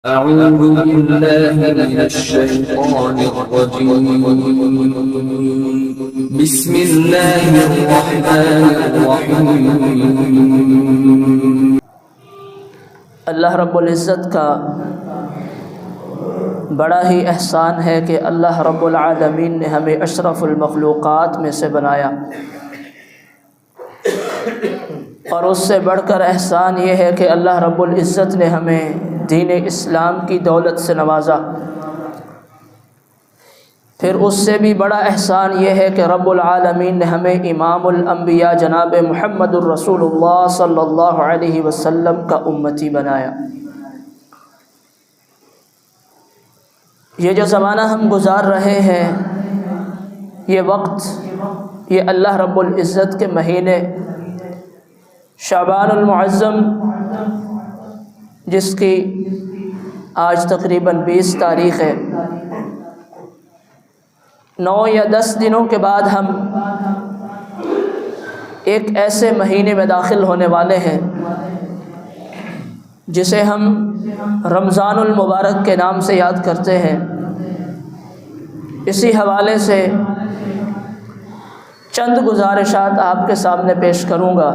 أعوذ بالله من الشيطان الرجيم بسم الله الرحمن الرحيم اللہ رب العزت کا بڑا ہی احسان ہے کہ اللہ رب العالمین نے ہمیں اشرف المخلوقات میں سے بنایا، اور اس سے بڑھ کر احسان یہ ہے کہ اللہ رب العزت نے ہمیں دین اسلام کی دولت سے نوازا۔ پھر اس سے بھی بڑا احسان یہ ہے کہ رب العالمین نے ہمیں امام الانبیاء جناب محمد الرسول اللہ صلی اللہ علیہ وسلم کا امتی بنایا۔ یہ جو زمانہ ہم گزار رہے ہیں، یہ وقت، یہ اللہ رب العزت کے مہینے شعبان المعظم، جس کی آج تقریباً 20 تاریخ ہے، 9 یا 10 دنوں کے بعد ہم ایک ایسے مہینے میں داخل ہونے والے ہیں جسے ہم رمضان المبارک کے نام سے یاد کرتے ہیں۔ اسی حوالے سے چند گزارشات آپ کے سامنے پیش کروں گا۔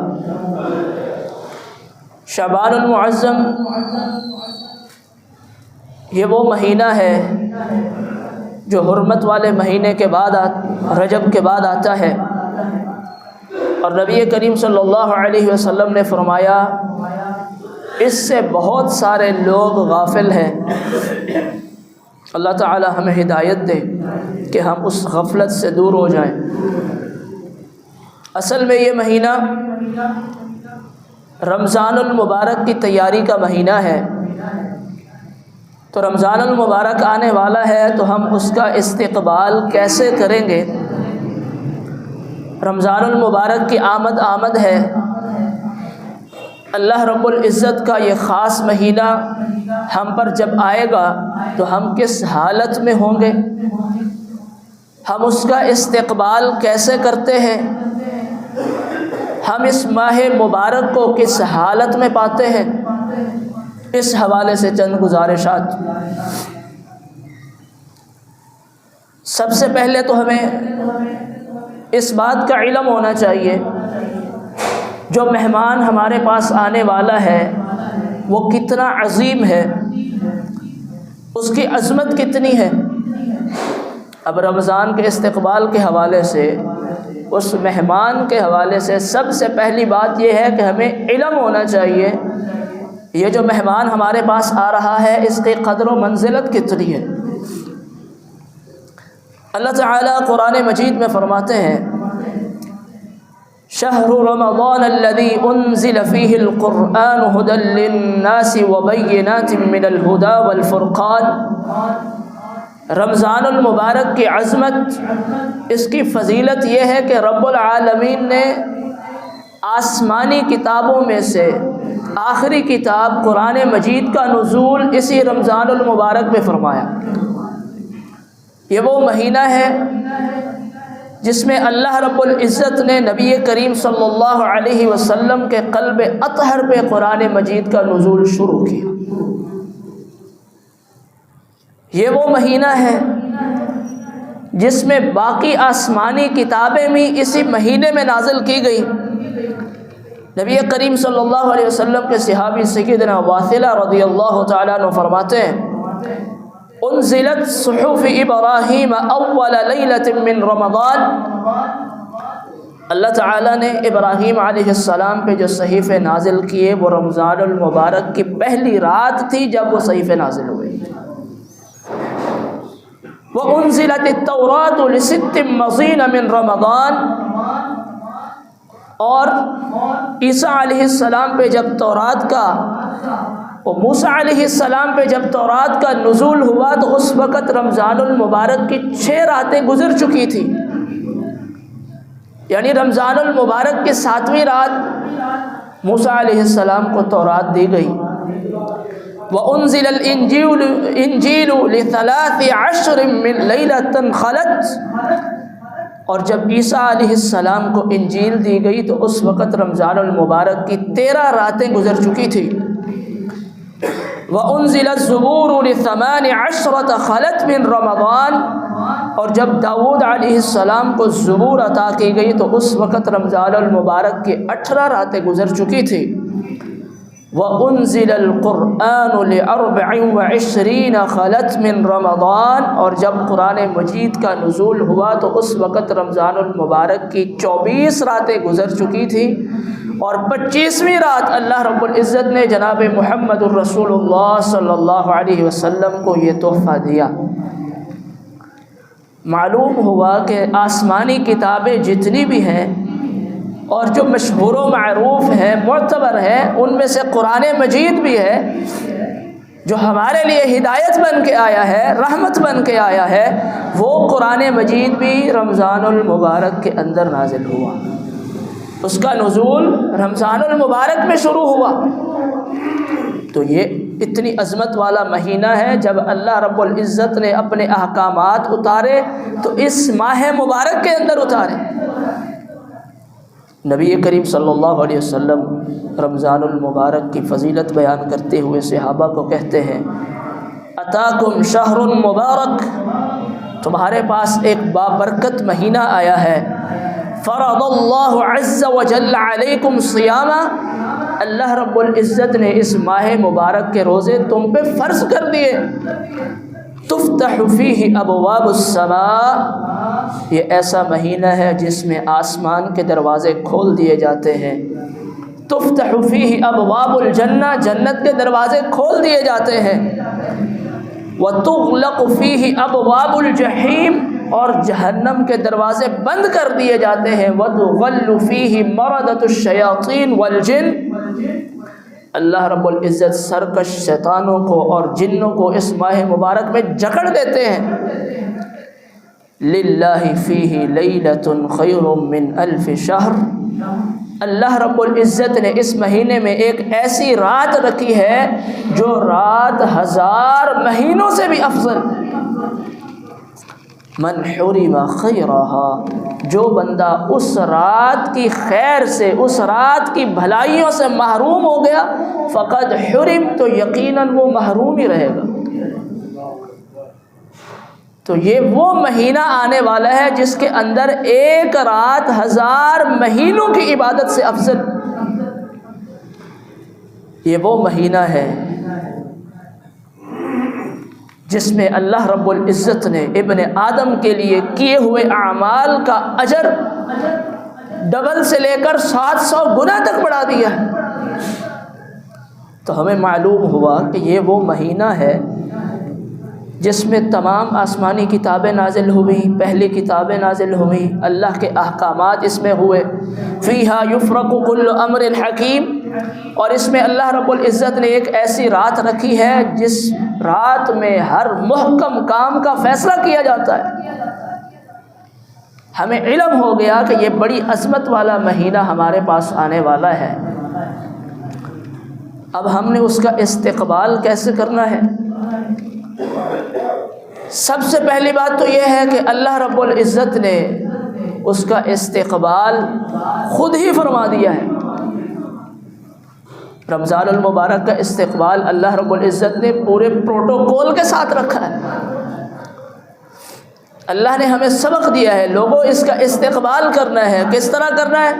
شعبان المعظم یہ وہ مہینہ ہے جو حرمت والے مہینے کے بعد رجب کے بعد آتا ہے، اور نبی کریم صلی اللہ علیہ وسلم نے فرمایا اس سے بہت سارے لوگ غافل ہیں۔ اللہ تعالی ہمیں ہدایت دے کہ ہم اس غفلت سے دور ہو جائیں۔ اصل میں یہ مہینہ رمضان المبارک کی تیاری کا مہینہ ہے، تو رمضان المبارک آنے والا ہے تو ہم اس کا استقبال کیسے کریں گے؟ رمضان المبارک کی آمد ہے، اللہ رب العزت کا یہ خاص مہینہ ہم پر جب آئے گا تو ہم کس حالت میں ہوں گے؟ ہم اس کا استقبال کیسے کرتے ہیں؟ ہم اس ماہ مبارک کو کس حالت میں پاتے ہیں؟ اس حوالے سے چند گزارشات۔ سب سے پہلے تو ہمیں اس بات کا علم ہونا چاہیے جو مہمان ہمارے پاس آنے والا ہے وہ کتنا عظیم ہے، اس کی عظمت کتنی ہے۔ اب رمضان کے استقبال کے حوالے سے، اس مہمان کے حوالے سے سب سے پہلی بات یہ ہے کہ ہمیں علم ہونا چاہیے یہ جو مہمان ہمارے پاس آ رہا ہے اس کی قدر و منزلت کتنی ہے۔ اللہ تعالیٰ قرآن مجید میں فرماتے ہیں شہر رمضان الذی انزل فیہ القرآن ھدی للناس وبینات من الھدی والفرقان۔ رمضان المبارک کی عظمت، اس کی فضیلت یہ ہے کہ رب العالمین نے آسمانی کتابوں میں سے آخری کتاب قرآن مجید کا نزول اسی رمضان المبارک میں فرمایا۔ یہ وہ مہینہ ہے جس میں اللہ رب العزت نے نبی کریم صلی اللہ علیہ وسلم کے قلب اطہر پہ قرآن مجید کا نزول شروع کیا۔ یہ وہ مہینہ ہے جس میں باقی آسمانی کتابیں بھی اسی مہینے میں نازل کی گئی۔ نبی کریم صلی اللہ علیہ وسلم کے صحابی سیدنا واثلہ رضی اللہ تعالیٰ عنہ فرماتے ہیں انزلت صحف ابراہیم اول لیلۃ من رمضان۔ اللہ تعالیٰ نے ابراہیم علیہ السلام پہ جو صحیفے نازل کیے وہ رمضان المبارک کی پہلی رات تھی جب وہ صحیفے نازل ہوئے۔ وَأُنزِلَتِ التَّوْرَاةُ لِسِتٍّ مَّضِينَ مِن رَمَضان۔ اور عیسیٰ علیہ السلام پہ جب تورات کا، موسیٰ علیہ السلام پہ جب تورات کا نزول ہوا تو اس وقت رمضان المبارک کی 6 راتیں گزر چکی تھی، یعنی رمضان المبارک کی 7ویں رات موسیٰ علیہ السلام کو تورات دی گئی۔ وَأُنزِلَ الْإِنْجِيلُ ل13 من لَيْلَةٍ خَلَتْ۔ اور جب عیسیٰ علیہ السلام کو انجیل دی گئی تو اس وقت رمضان المبارک کی 13 راتیں گزر چکی تھی۔ وَأُنزِلَ الزُّبُورُ ل18 خَلَتْ مِن رمضان، اور جب داؤد علیہ السلام کو زبور عطا کی گئی تو اس وقت رمضان المبارک کی 18 راتیں گزر چکی تھی۔ وَأُنزِلَ الْقُرْآنُ ل24 خَلَتْ مِن رمضان، اور جب قرآن مجید کا نزول ہوا تو اس وقت رمضان المبارک کی 24 راتیں گزر چکی تھی، اور 25ویں رات اللہ رب العزت نے جناب محمد الرسول اللہ صلی اللہ علیہ وسلم کو یہ تحفہ دیا۔ معلوم ہوا کہ آسمانی کتابیں جتنی بھی ہیں اور جو مشہور و معروف ہیں، معتبر ہیں، ان میں سے قرآن مجید بھی ہے جو ہمارے لیے ہدایت بن کے آیا ہے، رحمت بن کے آیا ہے، وہ قرآن مجید بھی رمضان المبارک کے اندر نازل ہوا۔ اس کا نزول رمضان المبارک میں شروع ہوا۔ تو یہ اتنی عظمت والا مہینہ ہے، جب اللہ رب العزت نے اپنے احکامات اتارے تو اس ماہ مبارک کے اندر اتارے۔ نبی کریم صلی اللہ علیہ وسلم رمضان المبارک کی فضیلت بیان کرتے ہوئے صحابہ کو کہتے ہیں، اتاکم شہر مبارک، تمہارے پاس ایک بابرکت مہینہ آیا ہے، فرض اللہ عز وجل علیکم صیاما، اللہ رب العزت نے اس ماہ مبارک کے روزے تم پہ فرض کر دیے۔ تفتح فیہ ابواب السماء، یہ ایسا مہینہ ہے جس میں آسمان کے دروازے کھول دیے جاتے ہیں۔ تفتح فیہ ابواب الجنہ، جنت کے دروازے کھول دیے جاتے ہیں۔ وتغلق فیہ ابواب الجحیم، اور جہنم کے دروازے بند کر دیے جاتے ہیں۔ وتغل فیہ مردۃ الشیاطین والجن، اللہ رب العزت سرکش شیطانوں کو اور جنوں کو اس ماہ مبارک میں جکڑ دیتے ہیں۔ للہ فیہ لیلۃ خیر من الف شہر، اللہ رب العزت نے اس مہینے میں ایک ایسی رات رکھی ہے جو رات 1000 مہینوں سے بھی افضل۔ من حرم خیرہا، جو بندہ اس رات کی خیر سے، اس رات کی بھلائیوں سے محروم ہو گیا، فقد حرم، تو یقیناً وہ محروم ہی رہے گا۔ تو یہ وہ مہینہ آنے والا ہے جس کے اندر ایک رات 1000 مہینوں کی عبادت سے افضل۔ یہ وہ مہینہ ہے جس میں اللہ رب العزت نے ابن آدم کے لیے کیے ہوئے اعمال کا اجر ڈبل سے لے کر 700 گنا تک بڑھا دیا ہے۔ تو ہمیں معلوم ہوا کہ یہ وہ مہینہ ہے جس میں تمام آسمانی کتابیں نازل ہوئی، پہلی کتابیں نازل ہوئی، اللہ کے احکامات اس میں ہوئے۔ فیہا یفرق کل امر حکیم، اور اس میں اللہ رب العزت نے ایک ایسی رات رکھی ہے جس رات میں ہر محکم کام کا فیصلہ کیا جاتا ہے۔ ہمیں علم ہو گیا کہ یہ بڑی عظمت والا مہینہ ہمارے پاس آنے والا ہے۔ اب ہم نے اس کا استقبال کیسے کرنا ہے؟ سب سے پہلی بات تو یہ ہے کہ اللہ رب العزت نے اس کا استقبال خود ہی فرما دیا ہے۔ رمضان المبارک کا استقبال اللہ رب العزت نے پورے پروٹوکول کے ساتھ رکھا ہے۔ اللہ نے ہمیں سبق دیا ہے، لوگوں اس کا استقبال کرنا ہے۔ کس طرح کرنا ہے؟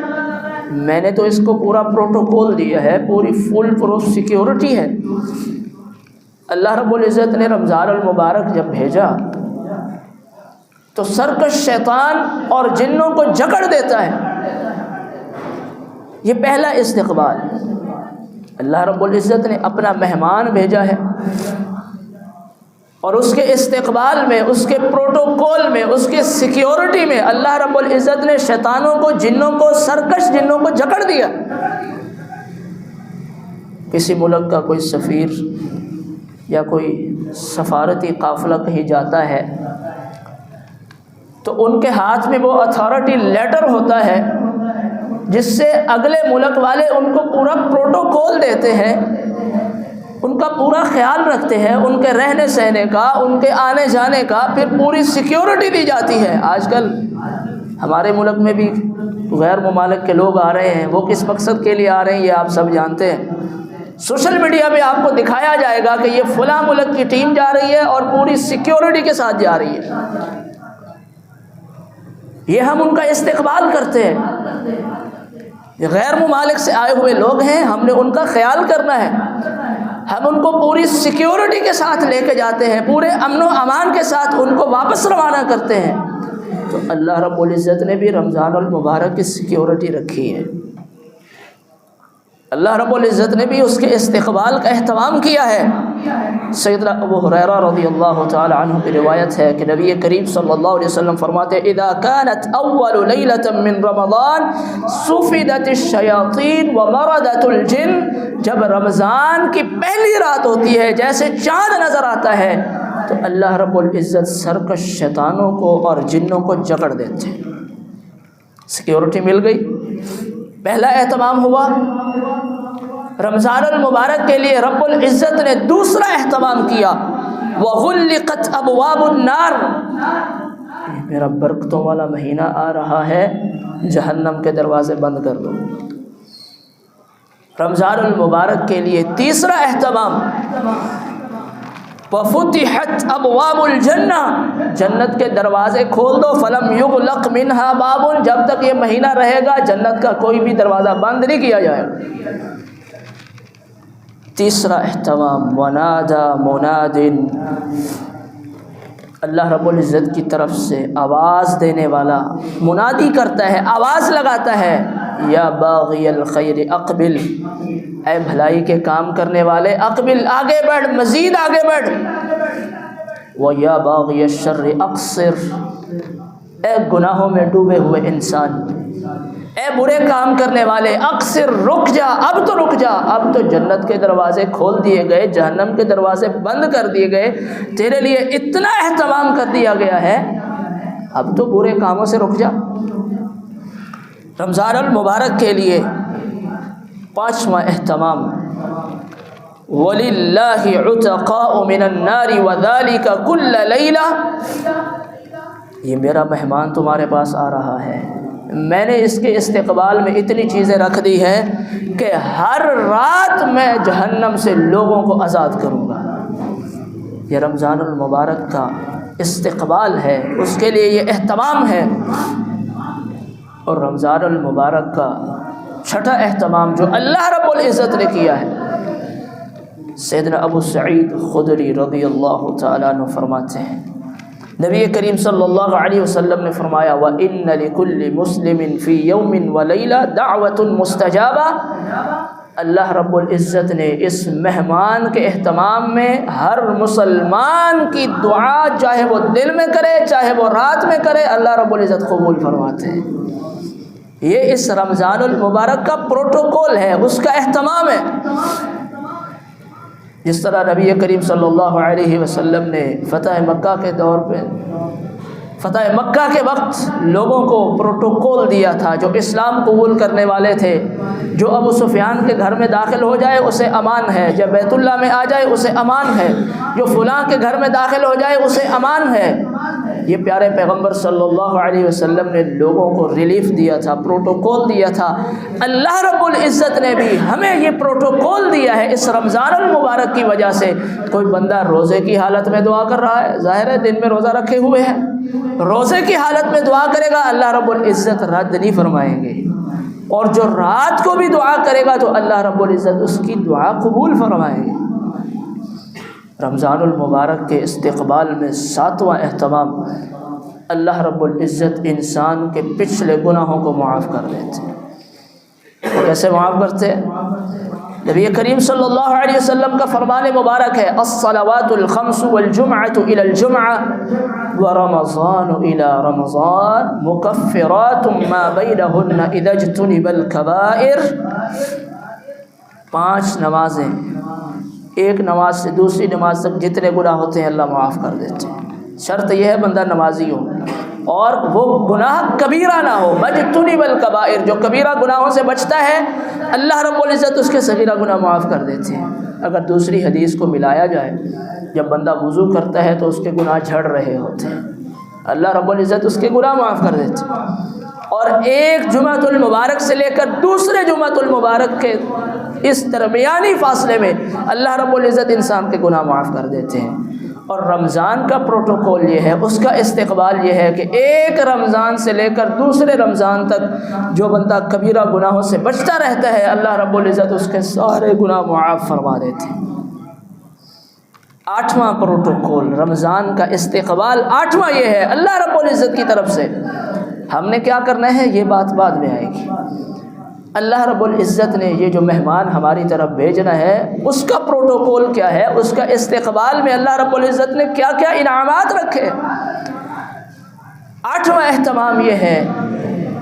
میں نے تو اس کو پورا پروٹوکول دیا ہے، پوری فل پروف سیکیورٹی ہے۔ اللہ رب العزت نے رمضان المبارک جب بھیجا تو سرکش شیطان اور جنوں کو جکڑ دیتا ہے۔ یہ پہلا استقبال، اللہ رب العزت نے اپنا مہمان بھیجا ہے، اور اس کے استقبال میں، اس کے پروٹوکول میں، اس کے سیکیورٹی میں اللہ رب العزت نے شیطانوں کو، جنوں کو، سرکش جنوں کو جکڑ دیا۔ کسی ملک کا کوئی سفیر یا کوئی سفارتی قافلہ کہیں جاتا ہے تو ان کے ہاتھ میں وہ اتھارٹی لیٹر ہوتا ہے جس سے اگلے ملک والے ان کو پورا پروٹوکول دیتے ہیں، ان کا پورا خیال رکھتے ہیں، ان کے رہنے سہنے کا، ان کے آنے جانے کا، پھر پوری سیکیورٹی دی جاتی ہے۔ آج کل ہمارے ملک میں بھی غیر ممالک کے لوگ آ رہے ہیں، وہ کس مقصد کے لیے آ رہے ہیں یہ آپ سب جانتے ہیں۔ سوشل میڈیا پہ آپ کو دکھایا جائے گا کہ یہ فلاں ملک کی ٹیم جا رہی ہے اور پوری سیکیورٹی کے ساتھ جا رہی ہے، یہ ہم ان کا استقبال کرتے ہیں، یہ غیر ممالک سے آئے ہوئے لوگ ہیں، ہم نے ان کا خیال کرنا ہے، ہم ان کو پوری سیکیورٹی کے ساتھ لے کے جاتے ہیں، پورے امن و امان کے ساتھ ان کو واپس روانہ کرتے ہیں۔ تو اللہ رب العزت نے بھی رمضان المبارک کی سیکیورٹی رکھی ہے، اللہ رب العزت نے بھی اس کے استقبال کا اہتمام کیا ہے۔ سیدنا ابو ہریرہ رضی اللہ تعالی عنہ کی روایت ہے کہ نبی کریم صلی اللہ علیہ وسلم فرماتے ہیں اذا كانت اول ليلة من رمضان صفدت الشیاطین ومردت الجن، جب رمضان کی پہلی رات ہوتی ہے جیسے چاند نظر آتا ہے تو اللہ رب العزت سرکش شیطانوں کو اور جنوں کو جکڑ دیتے ہیں۔ سیکیورٹی مل گئی، پہلا اہتمام ہوا۔ رمضان المبارک کے لیے رب العزت نے دوسرا اہتمام کیا، وغلقت ابواب النار، میرا برکتوں والا مہینہ آ رہا ہے، جہنم کے دروازے بند کر دو۔ رمضان المبارک کے لیے تیسرا اہتمام، وفتحت ابواب الجنہ، جنت کے دروازے کھول دو، فلم یغلق منہا باب، جب تک یہ مہینہ رہے گا جنت کا کوئی بھی دروازہ بند نہیں کیا جائے گا۔ تیسرا اہتمام، ونادى مناد، اللہ رب العزت کی طرف سے آواز دینے والا منادی کرتا ہے، آواز لگاتا ہے، یا باغی الخیر اقبل، اے بھلائی کے کام کرنے والے اقبل، آگے بڑھ، مزید آگے بڑھ، ویا باغی الشر اقصر، اے گناہوں میں ڈوبے ہوئے انسان، اے برے کام کرنے والے اقصر، رک جا، اب تو رک جا، اب تو جنت کے دروازے کھول دیے گئے، جہنم کے دروازے بند کر دیے گئے، تیرے لیے اتنا اہتمام کر دیا گیا ہے، اب تو برے کاموں سے رک جا۔ رمضان المبارک کے لیے پانچواں اہتمام، وَلِلَّهِ عُتَقَاءُ مِنَ النَّارِ وَذَلِكَ كُلَّ لَيْلَةٍ، یہ میرا مہمان تمہارے پاس آ رہا ہے، میں نے اس کے استقبال میں اتنی چیزیں رکھ دی ہیں کہ ہر رات میں جہنم سے لوگوں کو آزاد کروں گا۔ یہ رمضان المبارک کا استقبال ہے، اس کے لیے یہ اہتمام ہے۔ اور رمضان المبارک کا چھٹا اہتمام جو اللہ رب العزت نے کیا ہے، سیدنا ابو سعید خدری رضی اللہ تعالیٰ عنہ فرماتے ہیں، نبی کریم صلی اللہ علیہ وسلم نے فرمایا وَإِنَّ لِكُلِّ مُسْلِمٍ فِي يَوْمٍ وَلَيْلَةٍ دَعْوَةٌ مُسْتَجَابَةٌ، اللہ رب العزت نے اس مہمان کے اہتمام میں ہر مسلمان کی دعا، چاہے وہ دل میں کرے چاہے وہ رات میں کرے، اللہ رب العزت قبول فرماتے ہیں۔ یہ اس رمضان المبارک کا پروٹوکول ہے، اس کا اہتمام ہے۔ جس طرح نبی کریم صلی اللہ علیہ وسلم نے فتح مکہ کے دور پہ، فتح مکہ کے وقت لوگوں کو پروٹوکول دیا تھا، جو اسلام قبول کرنے والے تھے، جو ابو سفیان کے گھر میں داخل ہو جائے اسے امان ہے، جب بیت اللہ میں آ جائے اسے امان ہے، جو فلاں کے گھر میں داخل ہو جائے اسے امان ہے۔ یہ پیارے پیغمبر صلی اللہ علیہ وسلم نے لوگوں کو ریلیف دیا تھا، پروٹوکول دیا تھا۔ اللہ رب العزت نے بھی ہمیں یہ پروٹوکول دیا ہے اس رمضان المبارک کی وجہ سے۔ کوئی بندہ روزے کی حالت میں دعا کر رہا ہے، ظاہر ہے دن میں روزہ رکھے ہوئے ہیں، روزے کی حالت میں دعا کرے گا اللہ رب العزت رد نہیں فرمائیں گے، اور جو رات کو بھی دعا کرے گا تو اللہ رب العزت اس کی دعا قبول فرمائیں گے۔ رمضان المبارک کے استقبال میں ساتواں اہتمام، اللہ رب العزت انسان کے پچھلے گناہوں کو معاف کر دیتے ہیں۔ کیسے معاف کرتے ہیں؟ نبی کریم صلی اللہ علیہ وسلم کا فرمان مبارک ہے الصلوات الخمس والجمعۃ الى الجمعہ ورمضان الى رمضان مکفرات ما بینہن اذا اجتنب الکبائر، 5 نمازیں، ایک نماز سے دوسری نماز تک جتنے گناہ ہوتے ہیں اللہ معاف کر دیتے ہیں، شرط یہ ہے بندہ نمازی ہو اور وہ گناہ کبیرہ نہ ہو، مجتنب الکبائر، جو کبیرہ گناہوں سے بچتا ہے اللہ رب العزت اس کے صغیرہ گناہ معاف کر دیتے ہیں۔ اگر دوسری حدیث کو ملایا جائے، جب بندہ وضو کرتا ہے تو اس کے گناہ جھڑ رہے ہوتے ہیں، اللہ رب العزت اس کے گناہ معاف کر دیتے ہیں۔ اور ایک جمعۃ المبارک سے لے کر دوسرے جمعۃ المبارک کے اس درمیانی فاصلے میں اللہ رب العزت انسان کے گناہ معاف کر دیتے ہیں۔ اور رمضان کا پروٹوکول یہ ہے، اس کا استقبال یہ ہے کہ ایک رمضان سے لے کر دوسرے رمضان تک جو بندہ کبیرہ گناہوں سے بچتا رہتا ہے اللہ رب العزت اس کے سارے گناہ معاف فرما دیتے ہیں۔ 8واں پروٹوکول رمضان کا استقبال 8واں یہ ہے اللہ رب العزت کی طرف سے۔ ہم نے کیا کرنا ہے یہ بات بعد میں آئے گی۔ اللہ رب العزت نے یہ جو مہمان ہماری طرف بھیجنا ہے اس کا پروٹوکول کیا ہے، اس کا استقبال میں اللہ رب العزت نے کیا کیا انعامات رکھے۔ 8واں اہتمام یہ ہے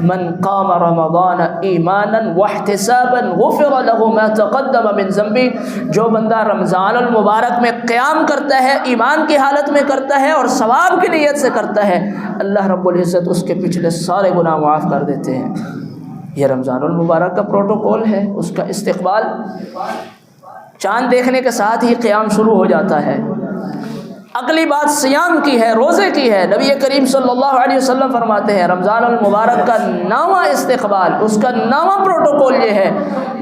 من قام رمضان ایمانا واحتسابا غفر له ما تقدم من ذنبه، جو بندہ رمضان المبارک میں قیام کرتا ہے، ایمان کی حالت میں کرتا ہے اور ثواب کی نیت سے کرتا ہے، اللہ رب العزت اس کے پچھلے سارے گناہ معاف کر دیتے ہیں۔ یہ رمضان المبارک کا پروٹوکول ہے، اس کا استقبال چاند دیکھنے کے ساتھ ہی قیام شروع ہو جاتا ہے۔ اگلی بات سیام کی ہے، روزے کی ہے۔ نبی کریم صلی اللہ علیہ وسلم فرماتے ہیں رمضان المبارک کا 9واں استقبال، اس کا 9واں پروٹوکول یہ ہے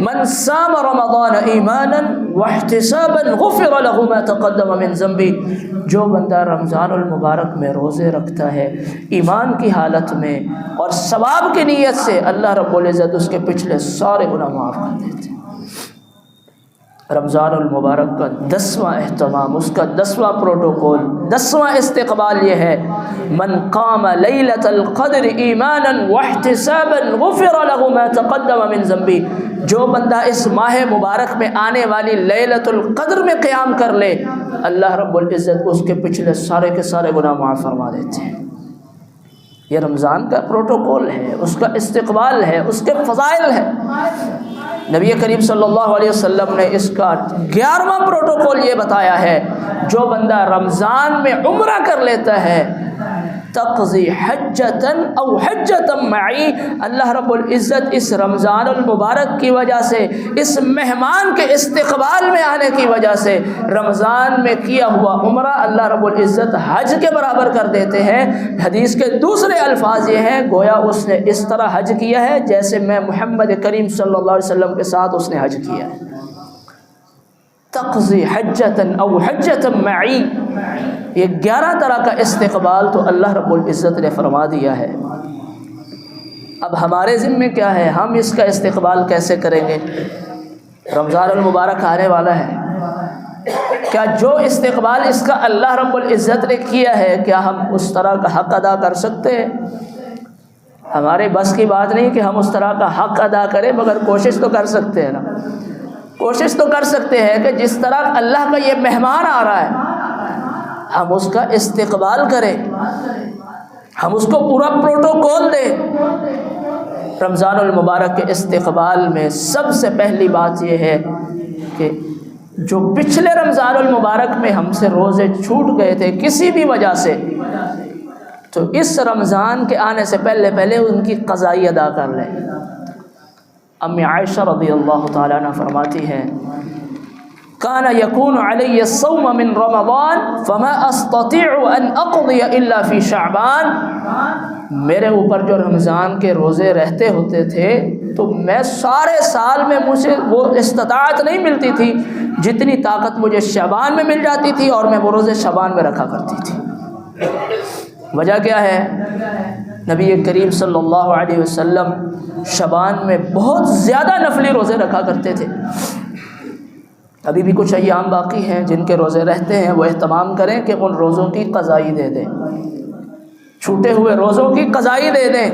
من صام رمضان ایمانا واحتسابا غفر له ما تقدم من ذنبه، جو بندہ رمضان المبارک میں روزے رکھتا ہے ایمان کی حالت میں اور ثواب کی نیت سے، اللہ رب العزت اس کے پچھلے سارے گناہ معاف کر دیتے ہیں۔ رمضان المبارک کا 10واں اہتمام، اس کا 10واں پروٹوکول، 10واں استقبال یہ ہے من قام لیلۃ القدر ایمانا واحتسابا غفر له ما تقدم من ذنبه، جو بندہ اس ماہ مبارک میں آنے والی لیلۃ القدر میں قیام کر لے اللہ رب العزت اس کے پچھلے سارے کے سارے گناہ معاف فرما دیتے ہیں۔ یہ رمضان کا پروٹوکول ہے، اس کا استقبال ہے، اس کے فضائل ہیں۔ نبی کریم صلی اللہ علیہ وسلم نے اس کا 11واں پروٹوکول یہ بتایا ہے جو بندہ رمضان میں عمرہ کر لیتا ہے تقضی حجتاً او حجتاً معی، اللہ رب العزت اس رمضان المبارک کی وجہ سے، اس مہمان کے استقبال میں آنے کی وجہ سے رمضان میں کیا ہوا عمرہ اللہ رب العزت حج کے برابر کر دیتے ہیں۔ حدیث کے دوسرے الفاظ یہ ہیں گویا اس نے اس طرح حج کیا ہے جیسے میں محمد کریم صلی اللہ علیہ وسلم کے ساتھ اس نے حج کیا ہے۔ تقضی حجتاً او حجتاً معی، یہ 11 طرح کا استقبال تو اللہ رب العزت نے فرما دیا ہے۔ اب ہمارے ذمے کیا ہے، ہم اس کا استقبال کیسے کریں گے؟ رمضان المبارک آنے والا ہے، کیا جو استقبال اس کا اللہ رب العزت نے کیا ہے کیا ہم اس طرح کا حق ادا کر سکتے ہیں؟ ہمارے بس کی بات نہیں کہ ہم اس طرح کا حق ادا کریں، مگر کوشش تو کر سکتے ہیں نا، کوشش تو کر سکتے ہیں کہ جس طرح اللہ کا یہ مہمان آ رہا ہے ہم اس کا استقبال کریں، ہم اس کو پورا پروٹوکول دیں۔ رمضان المبارک کے استقبال میں سب سے پہلی بات یہ ہے کہ جو پچھلے رمضان المبارک میں ہم سے روزے چھوٹ گئے تھے کسی بھی وجہ سے، تو اس رمضان کے آنے سے پہلے ان کی قضائی ادا کر لیں۔ امی عائشہ رضی اللہ تعالیٰ عنہ فرماتی ہیں کان یکون علی الصوم من رمضان فما استطیع ان اقضی الا فی شعبان، میرے اوپر جو رمضان کے روزے رہتے ہوتے تھے تو میں سارے سال میں مجھے وہ استطاعت نہیں ملتی تھی جتنی طاقت مجھے شعبان میں مل جاتی تھی، اور میں وہ روزے شعبان میں رکھا کرتی تھی۔ وجہ کیا ہے؟ نبی کریم صلی اللہ علیہ وسلم شعبان میں بہت زیادہ نفلی روزے رکھا کرتے تھے۔ ابھی بھی کچھ ایام باقی ہیں جن کے روزے رہتے ہیں، وہ اہتمام کریں کہ ان روزوں کی قضائی دے دیں، چھوٹے ہوئے روزوں کی قضائی دے دیں۔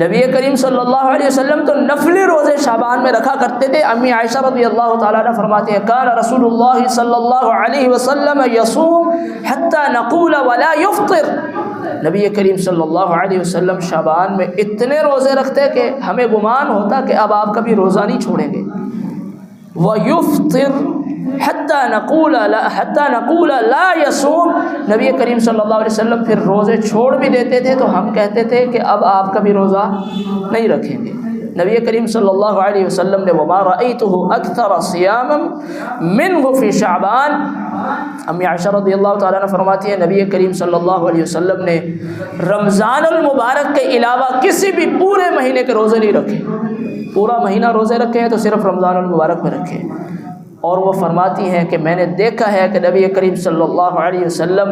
نبی کریم صلی اللہ علیہ وسلم تو نفلی روزے شعبان میں رکھا کرتے تھے۔ امی عائشہ رضی اللہ تعالیٰ عنہ فرماتی ہیں کان رسول اللہ صلی اللہ علیہ وسلم یصوم حتی نقول ولا یفطر، نبی کریم صلی اللہ علیہ وسلم شعبان میں اتنے روزے رکھتے کہ ہمیں گمان ہوتا کہ اب آپ کبھی روزہ نہیں چھوڑیں گے۔ وَيُفْطِرْ حَتَّى نَقُولَ لَا يَصُومُ، نبی کریم صلی اللہ علیہ وسلم پھر روزے چھوڑ بھی دیتے تھے تو ہم کہتے تھے کہ اب آپ کبھی روزہ نہیں رکھیں گے۔ نبی کریم صلی اللہ علیہ وسلم نے وَمَا رَأَيْتُهُ أَكْثَرَ صِيَامًا مِنْهُ فِي شَعْبَانَ، امی عائشہ رضی اللہ تعالیٰ عنہ فرماتی ہے نبی کریم صلی اللہ علیہ وسلم نے رمضان المبارک کے علاوہ کسی بھی پورے مہینے کے روزے نہیں رکھے۔ پورا مہینہ روزے رکھے ہیں تو صرف رمضان المبارک میں رکھے۔ اور وہ فرماتی ہیں کہ میں نے دیکھا ہے کہ نبی کریم صلی اللہ علیہ وسلم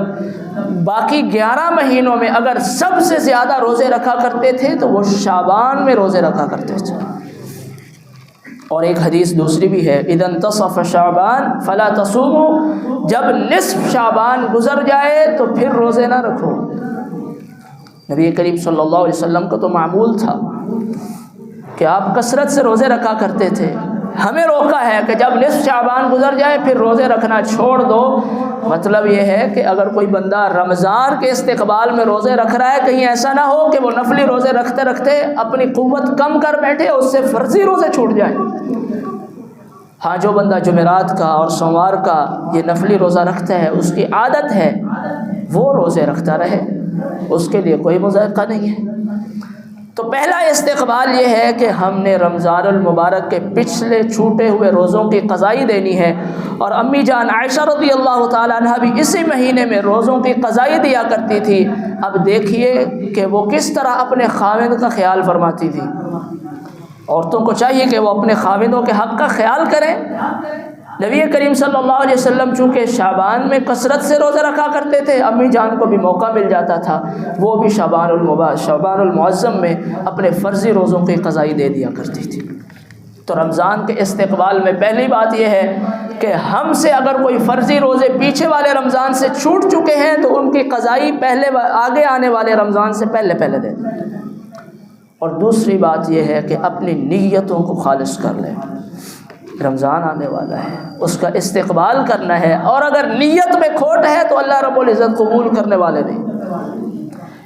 باقی 11 مہینوں میں اگر سب سے زیادہ روزے رکھا کرتے تھے تو وہ شعبان میں روزے رکھا کرتے تھے۔ اور ایک حدیث دوسری بھی ہے، اذا انتصف شعبان فلا تصوموا، جب نصف شعبان گزر جائے تو پھر روزے نہ رکھو۔ نبی کریم صلی اللہ علیہ وسلم کا تو معمول تھا کہ آپ کثرت سے روزے رکھا کرتے تھے، ہمیں روکا ہے کہ جب نصف شعبان گزر جائے پھر روزے رکھنا چھوڑ دو۔ مطلب یہ ہے کہ اگر کوئی بندہ رمضان کے استقبال میں روزے رکھ رہا ہے، کہیں ایسا نہ ہو کہ وہ نفلی روزے رکھتے رکھتے اپنی قوت کم کر بیٹھے، اس سے فرضی روزے چھوٹ جائیں۔ ہاں، جو بندہ جمعرات کا اور سوموار کا یہ نفلی روزہ رکھتا ہے، اس کی عادت ہے وہ روزے رکھتا رہے، اس کے لیے کوئی مذائقہ نہیں ہے۔ تو پہلا استقبال یہ ہے کہ ہم نے رمضان المبارک کے پچھلے چھوٹے ہوئے روزوں کی قضائی دینی ہے، اور امی جان عائشہ رضی اللہ تعالیٰ عنہ بھی اسی مہینے میں روزوں کی قضائی دیا کرتی تھی۔ اب دیکھیے کہ وہ کس طرح اپنے خاوند کا خیال فرماتی تھی۔ عورتوں کو چاہیے کہ وہ اپنے خاوندوں کے حق کا خیال کریں۔ نبی کریم صلی اللہ علیہ وسلم چونکہ شعبان میں کثرت سے روزہ رکھا کرتے تھے، امی جان کو بھی موقع مل جاتا تھا، وہ بھی شعبان المعظم میں اپنے فرضی روزوں کی قضائی دے دیا کرتی تھی۔ تو رمضان کے استقبال میں پہلی بات یہ ہے کہ ہم سے اگر کوئی فرضی روزے پیچھے والے رمضان سے چھوٹ چکے ہیں تو ان کی قضائی آگے آنے والے رمضان سے پہلے دیں۔ اور دوسری بات یہ ہے کہ اپنی نیتوں کو خالص کر لیں۔ رمضان آنے والا ہے، اس کا استقبال کرنا ہے، اور اگر نیت میں کھوٹ ہے تو اللہ رب العزت قبول کرنے والے نہیں۔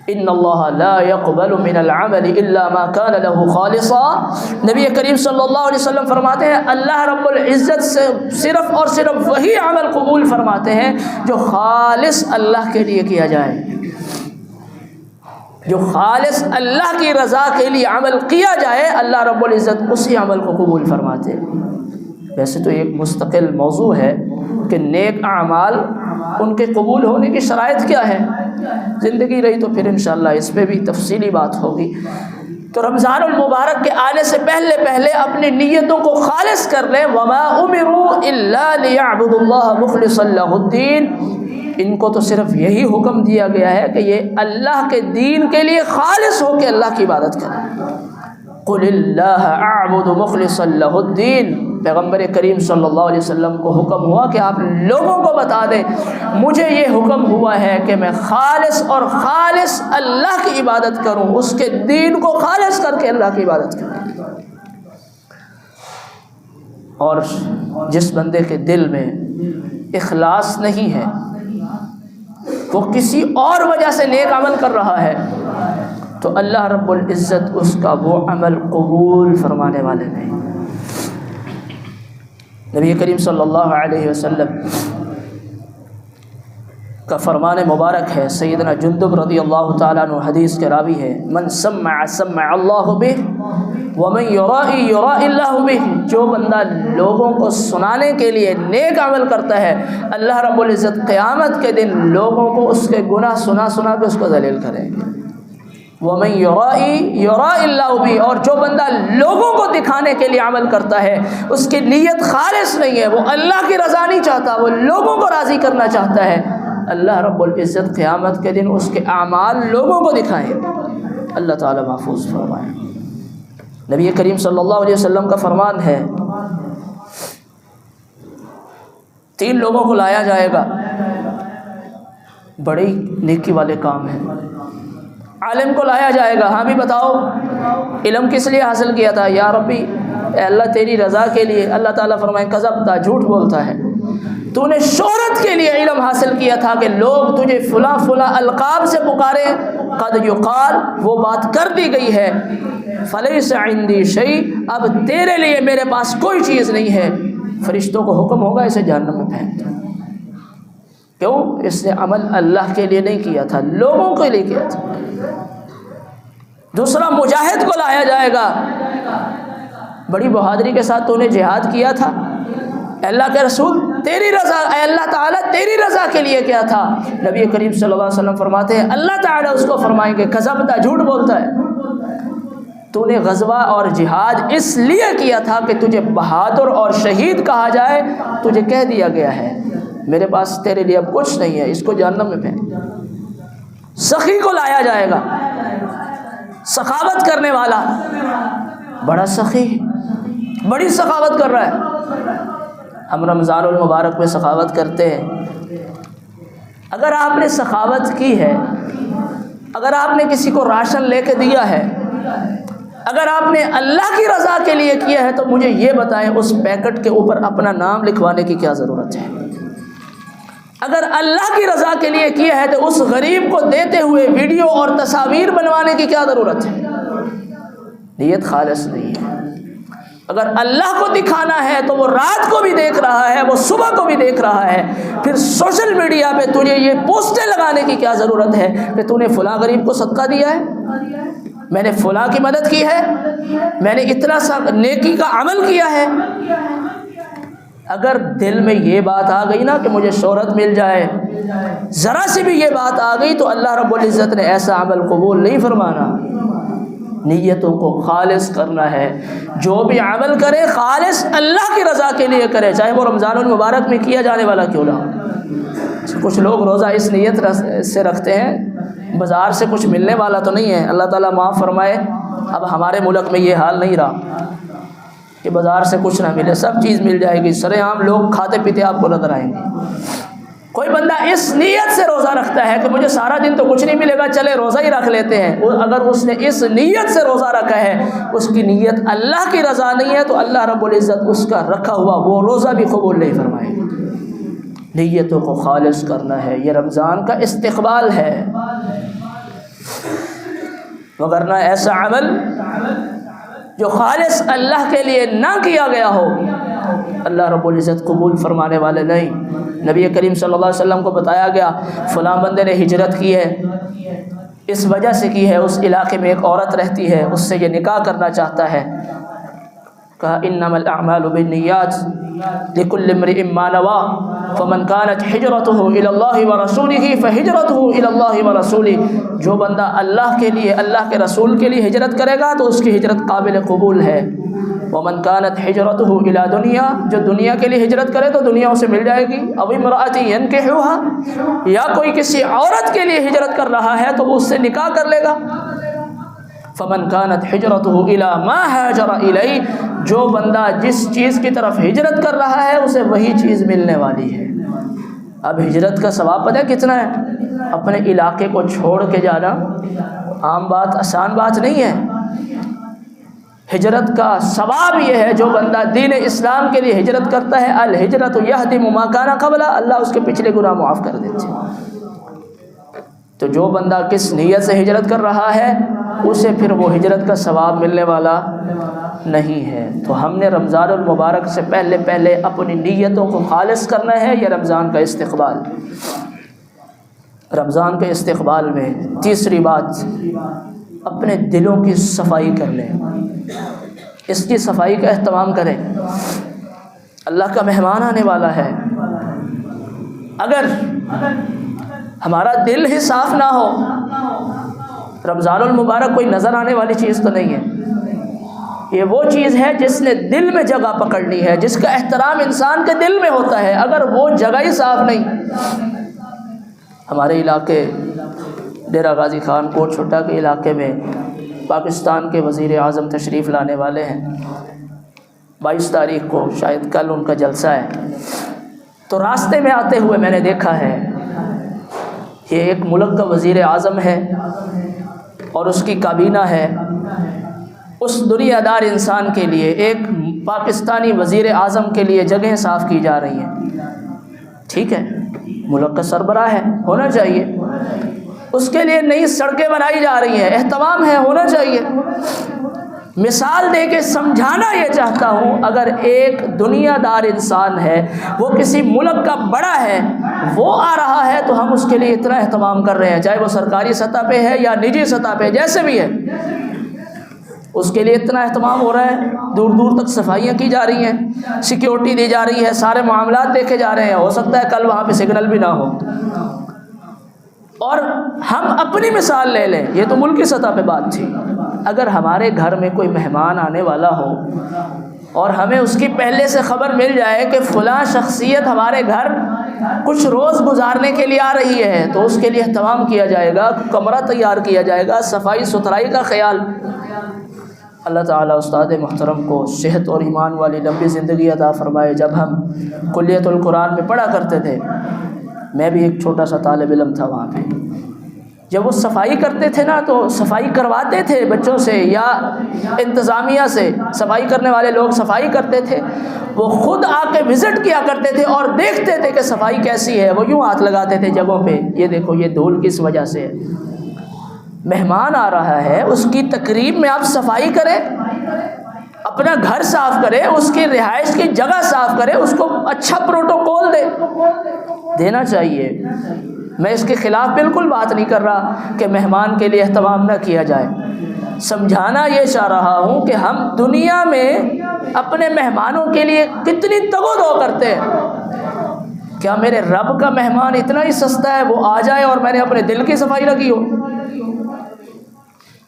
ان اللہ لا يقبل من العمل الا ما كان له خالصا، نبی کریم صلی اللہ علیہ وسلم فرماتے ہیں اللہ رب العزت سے صرف اور صرف وہی عمل قبول فرماتے ہیں جو خالص اللہ کے لیے کیا جائے، جو خالص اللہ کی رضا کے لیے عمل کیا جائے، اللہ رب العزت اسی عمل کو قبول فرماتے ہیں۔ ویسے تو ایک مستقل موضوع ہے کہ نیک اعمال ان کے قبول ہونے کی شرائط کیا ہے، زندگی رہی تو پھر انشاءاللہ اس پہ بھی تفصیلی بات ہوگی۔ تو رمضان المبارک کے آنے سے پہلے اپنی نیتوں کو خالص کر لیں۔ وما امروا الا ليعبدوا الله مخلصا له الدين، ان کو تو صرف یہی حکم دیا گیا ہے کہ یہ اللہ کے دین کے لیے خالص ہو کے اللہ کی عبادت کریں۔ قل اللہ اعبد مخلصا له الدین، پیغمبر کریم صلی اللہ علیہ وسلم کو حکم ہوا کہ آپ لوگوں کو بتا دیں مجھے یہ حکم ہوا ہے کہ میں خالص اللہ کی عبادت کروں، اس کے دین کو خالص کر کے اللہ کی عبادت کروں۔ اور جس بندے کے دل میں اخلاص نہیں ہے، وہ کسی اور وجہ سے نیک عمل کر رہا ہے، تو اللہ رب العزت اس کا وہ عمل قبول فرمانے والے نہیں۔ نبی کریم صلی اللہ علیہ وسلم کا فرمان مبارک ہے، سیدنا جندب رضی اللہ تعالیٰ عنہ حدیث کے راوی ہے، من سمع سمع اللہ بہ ومن یرائی یرائی اللہ بہ، جو بندہ لوگوں کو سنانے کے لیے نیک عمل کرتا ہے، اللہ رب العزت قیامت کے دن لوگوں کو اس کے گناہ سنا کے اس کو ذلیل کریں گے۔ وَمَن يُرَائِي يُرَائِ اللَّهُ بِهِ، اور جو بندہ لوگوں کو دکھانے کے لیے عمل کرتا ہے، اس کی نیت خالص نہیں ہے، وہ اللہ کی رضا نہیں چاہتا، وہ لوگوں کو راضی کرنا چاہتا ہے، اللہ رب العزت قیامت کے دن اس کے اعمال لوگوں کو دکھائیں۔ اللہ تعالی محفوظ فرمائے۔ نبی کریم صلی اللہ علیہ وسلم کا فرمان ہے 3 لوگوں کو لایا جائے گا، بڑی نیکی والے کام ہیں۔ عالم کو لایا جائے گا، ہاں بھی بتاؤ علم کس لیے حاصل کیا تھا؟ یا ربی اے اللہ تیری رضا کے لیے۔ اللہ تعالیٰ فرمائے کذبتا، جھوٹ بولتا ہے، تو نے شہرت کے لیے علم حاصل کیا تھا کہ لوگ تجھے فلاں فلاں القاب سے پکارے، قد یقال، وہ بات کر دی گئی ہے، فلیس عندی شیء، اب تیرے لیے میرے پاس کوئی چیز نہیں ہے۔ فرشتوں کو حکم ہوگا اسے جہنم میں پھینک دو۔ کیوں؟ اس نے عمل اللہ کے لیے نہیں کیا تھا، لوگوں کے لیے کیا تھا۔ دوسرا مجاہد کو لایا جائے گا، بڑی بہادری کے ساتھ تو نے جہاد کیا تھا، اللہ کے رسول تیری رضا، اے اللہ تعالیٰ تیری رضا کے لیے کیا تھا؟ نبی کریم صلی اللہ علیہ وسلم فرماتے ہیں اللہ تعالیٰ اس کو فرمائیں گے کذبتا، جھوٹ بولتا ہے۔ تو نے غزوہ اور جہاد اس لیے کیا تھا کہ تجھے بہادر اور شہید کہا جائے، تجھے کہہ دیا گیا ہے میرے پاس تیرے لیے اب کچھ نہیں ہے، اس کو جہنم میں پھینک۔ سخی کو لایا جائے گا، سخاوت کرنے والا، بڑا سخی، بڑی سخاوت کر رہا ہے۔ ہم رمضان المبارک میں سخاوت کرتے ہیں۔ اگر آپ نے سخاوت کی ہے، اگر آپ نے کسی کو راشن لے کے دیا ہے، اگر آپ نے اللہ کی رضا کے لیے کیا ہے، تو مجھے یہ بتائیں اس پیکٹ کے اوپر اپنا نام لکھوانے کی کیا ضرورت ہے؟ اگر اللہ کی رضا کے لیے کیا ہے تو اس غریب کو دیتے ہوئے ویڈیو اور تصاویر بنوانے کی کیا ضرورت ہے؟ نیت خالص نہیں ہے۔ اگر اللہ کو دکھانا ہے تو وہ رات کو بھی دیکھ رہا ہے، وہ صبح کو بھی دیکھ رہا ہے، پھر سوشل میڈیا پہ تجھے یہ پوسٹیں لگانے کی کیا ضرورت ہے کہ تو نے فلاں غریب کو صدقہ دیا ہے، میں نے فلاں کی مدد کی ہے، میں نے اتنا سا نیکی کا عمل کیا ہے۔ اگر دل میں یہ بات آ گئی نا کہ مجھے شہرت مل جائے، ذرا سی بھی یہ بات آ گئی تو اللہ رب العزت نے ایسا عمل قبول نہیں فرمانا۔ نیتوں کو خالص کرنا ہے، جو بھی عمل کرے خالص اللہ کی رضا کے لیے کرے، چاہے وہ رمضان المبارک میں کیا جانے والا کیوں نہ ہو۔ کچھ لوگ روزہ اس نیت سے رکھتے ہیں بازار سے کچھ ملنے والا تو نہیں ہے، اللہ تعالیٰ معاف فرمائے۔ اب ہمارے ملک میں یہ حال نہیں رہا کہ بازار سے کچھ نہ ملے، سب چیز مل جائے گی، سرے عام لوگ کھاتے پیتے آپ کو نظر آئیں گے۔ کوئی بندہ اس نیت سے روزہ رکھتا ہے کہ مجھے سارا دن تو کچھ نہیں ملے گا، چلے روزہ ہی رکھ لیتے ہیں، اگر اس نے اس نیت سے روزہ رکھا ہے، اس کی نیت اللہ کی رضا نہیں ہے، تو اللہ رب العزت اس کا رکھا ہوا وہ روزہ بھی قبول نہیں فرمائے گا۔ نیتوں کو خالص کرنا ہے، یہ رمضان کا استقبال ہے، وگرنہ ایسا عمل جو خالص اللہ کے لیے نہ کیا گیا ہو اللہ رب العزت قبول فرمانے والے نہیں۔ نبی کریم صلی اللہ علیہ وسلم کو بتایا گیا فلاں بندے نے ہجرت کی ہے، اس وجہ سے کی ہے، اس علاقے میں ایک عورت رہتی ہے، اس سے یہ نکاح کرنا چاہتا ہے۔ کہا انما الاعمال بالنیات لکل امرئ ما نوى فمن كانت هجرته الى الله ورسوله فهجرته الى الله ورسوله، جو بندہ اللہ کے لیے، اللہ کے رسول کے لیے ہجرت کرے گا تو اس کی ہجرت قابل قبول ہے۔ ومن كانت هجرته الى دنیا، جو دنیا کے لیے ہجرت کرے تو دنیا اسے مل جائے گی، او امرأة ينكحها، یا کوئی کسی عورت کے لیے ہجرت کر رہا ہے تو وہ اس سے نکاح کر لے گا۔ فمن كانت هجرته الى ما هاجر الیہ، جو بندہ جس چیز کی طرف ہجرت کر رہا ہے اسے وہی چیز ملنے والی ہے۔ اب ہجرت کا ثواب پتہ ہے کتنا ہے؟ اپنے علاقے کو چھوڑ کے جانا عام بات، آسان بات نہیں ہے۔ ہجرت کا ثواب یہ ہے جو بندہ دین اسلام کے لیے ہجرت کرتا ہے، الہجرت یہدم ما کان قبلہ، اللہ اس کے پچھلے گناہ معاف کر دیتے ہیں۔ تو جو بندہ کس نیت سے ہجرت کر رہا ہے اسے پھر وہ ہجرت کا ثواب ملنے والا نہیں ہے۔ تو ہم نے رمضان المبارک سے پہلے اپنی نیتوں کو خالص کرنا ہے، یہ رمضان کا استقبال۔ رمضان کے استقبال میں تیسری بات، اپنے دلوں کی صفائی کر لیں، اس کی صفائی کا اہتمام کریں۔ اللہ کا مہمان آنے والا ہے، اگر ہمارا دل ہی صاف نہ ہو، رمضان المبارک کوئی نظر آنے والی چیز تو نہیں ہے، یہ وہ چیز ہے جس نے دل میں جگہ پکڑ لی ہے، جس کا احترام انسان کے دل میں ہوتا ہے، اگر وہ جگہ ہی صاف نہیں۔ ہمارے علاقے ڈیرہ غازی خان کوٹ چھوٹا کے علاقے میں پاکستان کے وزیر اعظم تشریف لانے والے ہیں، 22 تاریخ کو، شاید کل ان کا جلسہ ہے۔ تو راستے میں آتے ہوئے میں نے دیکھا ہے یہ ایک ملک کا وزیر اعظم ہے اور اس کی کابینہ ہے، اس دنیا دار انسان کے لیے، ایک پاکستانی وزیر اعظم کے لیے جگہیں صاف کی جا رہی ہیں۔ ٹھیک ہے، ملک کا سربراہ ہے، ہونا چاہیے، اس کے لیے نئی سڑکیں بنائی جا رہی ہیں، اہتمام ہے، ہونا چاہیے۔ مثال دے کے سمجھانا یہ چاہتا ہوں، اگر ایک دنیا دار انسان ہے، وہ کسی ملک کا بڑا ہے، وہ آ رہا ہے تو ہم اس کے لیے اتنا اہتمام کر رہے ہیں، چاہے وہ سرکاری سطح پہ ہے یا نجی سطح پہ، جیسے بھی ہے، اس کے لیے اتنا اہتمام ہو رہا ہے، دور دور تک صفائیاں کی جا رہی ہیں، سیکیورٹی دی جا رہی ہے، سارے معاملات دیکھے جا رہے ہیں، ہو سکتا ہے کل وہاں پہ سگنل بھی نہ ہو۔ اور ہم اپنی مثال لے لیں، یہ تو ملکی سطح پہ بات تھی، اگر ہمارے گھر میں کوئی مہمان آنے والا ہو اور ہمیں اس کی پہلے سے خبر مل جائے کہ فلاں شخصیت ہمارے گھر کچھ روز گزارنے کے لیے آ رہی ہے، تو اس کے لیے اہتمام کیا جائے گا، کمرہ تیار کیا جائے گا، صفائی ستھرائی کا خیال۔ اللہ تعالیٰ استاد محترم کو صحت اور ایمان والی لمبی زندگی عطا فرمائے۔ جب ہم کلیۃ القرآن میں پڑھا کرتے تھے، میں بھی ایک چھوٹا سا طالب علم تھا وہاں پہ، جب وہ صفائی کرتے تھے نا تو صفائی کرواتے تھے بچوں سے یا انتظامیہ سے، صفائی کرنے والے لوگ صفائی کرتے تھے، وہ خود آ کے وزٹ کیا کرتے تھے اور دیکھتے تھے کہ صفائی کیسی ہے، وہ یوں ہاتھ لگاتے تھے جگہوں پہ، یہ دیکھو یہ دھول کس وجہ سے ہے۔ مہمان آ رہا ہے، اس کی تقریب میں آپ صفائی کریں، اپنا گھر صاف کریں، اس کی رہائش کی جگہ صاف کریں، اس کو اچھا پروٹوکول دینا چاہیے۔ میں اس کے خلاف بالکل بات نہیں کر رہا کہ مہمان کے لیے اہتمام نہ کیا جائے، سمجھانا یہ چاہ رہا ہوں کہ ہم دنیا میں اپنے مہمانوں کے لیے کتنی تگ و دو کرتے ہیں۔ کیا میرے رب کا مہمان اتنا ہی سستا ہے وہ آ جائے اور میں نے اپنے دل کی صفائی نہ کی ہو؟